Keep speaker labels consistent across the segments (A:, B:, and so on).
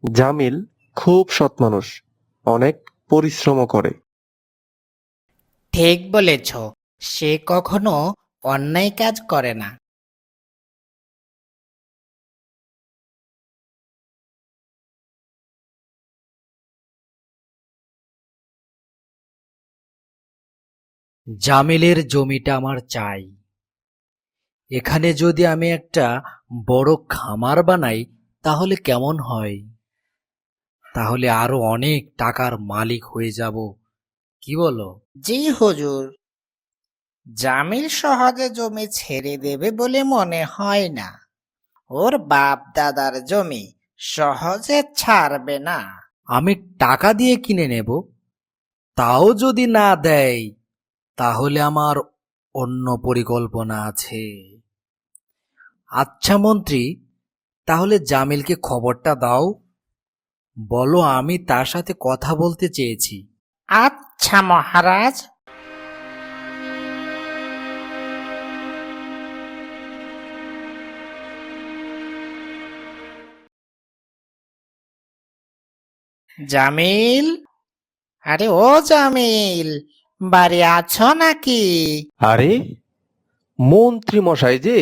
A: জামিল খুব সৎ মানুষ, অনেক পরিশ্রমও করে।
B: ঠিক বলেছ, সে কখনো অন্যায় কাজ করে না।
C: জামিলের জমিটা আমার চাই। এখানে যদি আমি একটা বড় খামার বানাই তাহলে কেমন হয়? তাহলে আরো অনেক টাকার মালিক হয়ে যাব, কি বলো?
B: জি হুজুর, জামিল সহজে জমি ছেড়ে দেবে বলে মনে হয় না। ওর বাপ দাদার জমি সহজে ছাড়বে না।
C: আমি টাকা দিয়ে কিনে নেব, তাও যদি না দেয় তাহলে আমার অন্য পরিকল্পনা আছে। আচ্ছা মন্ত্রী, তাহলে জামিলকে খবরটা দাও, বলো আমি তার সাথে কথা বলতে চেয়েছি।
B: আচ্ছা মহারাজ। জামিল, আরে ও জামিল, বাড়ি আছো নাকি?
A: আরে, মন্ত্রী মশাই যে,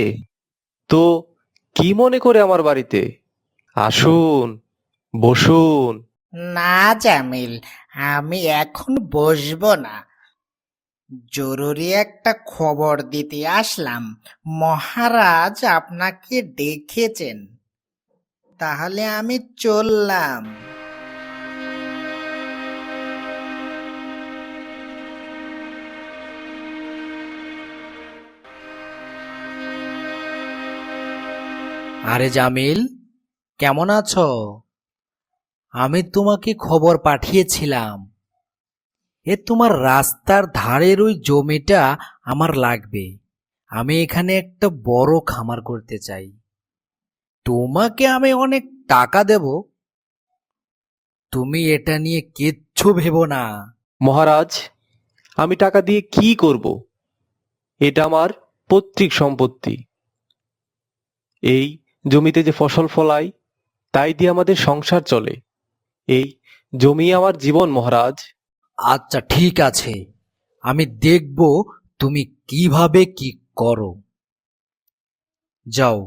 A: তো কি মনে করে আমার বাড়িতে? আসুন, বসুন।
B: না জামিল, আমি এখন বসবো না। জরুরি একটা খবর দিতে আসলাম। মহারাজ আপনাকে ডেকেছেন, তাহলে আমি চললাম।
C: আরে জামিল, কেমন আছো? আমি তোমাকে খবর পাঠিয়েছিলাম। তোমার রাস্তার ধারের ওই জমিটা আমার লাগবে। আমি এখানে একটা বড় খামার করতে চাই। তোমাকে আমি অনেক টাকা দেব, তুমি এটা নিয়ে কিচ্ছু ভেবো না।
A: মহারাজ, আমি টাকা দিয়ে কি করব? এটা আমার পৈতৃক সম্পত্তি। এই জমিতে যে ফসল ফলাই, তাই দিয়ে আমাদের সংসার চলে। এই জমি আমার জীবন, মহারাজ।
C: আচ্ছা ঠিক আছে, আমি দেখব তুমি কিভাবে কি করো। যাও।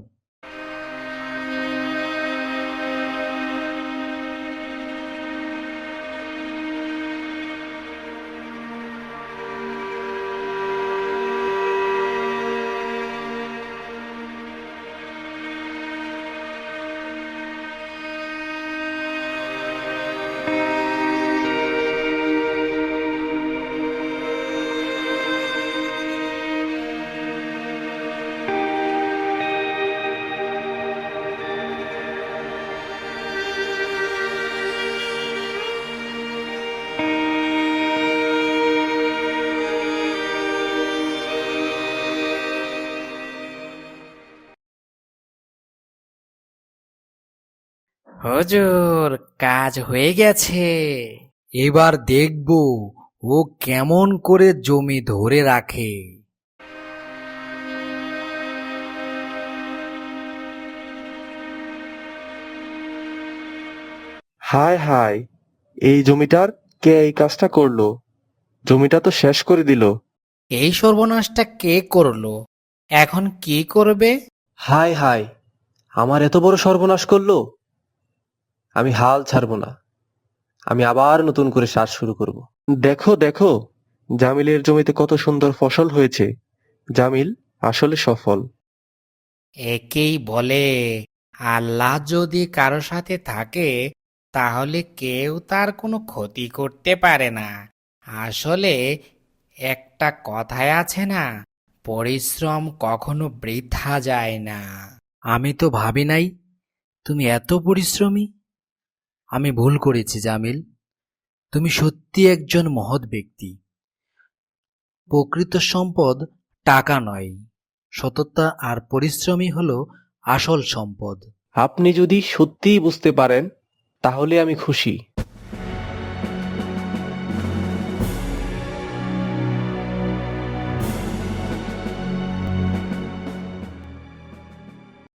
B: হুজুর, কাজ হয়ে গেছে।
C: এবার দেখব ও কেমন করে জমি ধরে রাখে।
A: হায় হায়, এই জমিটার কে এই কাজটা করলো? জমিটা তো শেষ করে দিল।
B: এই সর্বনাশটা কে করলো? এখন কি করবে?
A: হায় হায়, আমার এত বড় সর্বনাশ করলো। আমি হাল ছাড়বো না। আমি আবার নতুন করে চাষ শুরু করব। দেখো দেখো, জামিলের জমিতে কত সুন্দর ফসল হয়েছে। জামিল আসলে সফল।
B: একেই বলে, আল্লাহ যদি কারো সাথে থাকে তাহলে কেউ তার কোনো ক্ষতি করতে পারে না। আসলে একটা কথায় আছে না, পরিশ্রম কখনো বৃথা যায় না।
C: আমি তো ভাবি নাই তুমি এত পরিশ্রমী। আমি ভুল করেছি জামিল, তুমি সত্যি একজন মহৎ ব্যক্তি। প্রকৃত সম্পদ টাকা নয়, সততা আর পরিশ্রমই হলো আসল সম্পদ।
A: আপনি যদি সত্যিই বুঝতে পারেন, তাহলে আমি খুশি।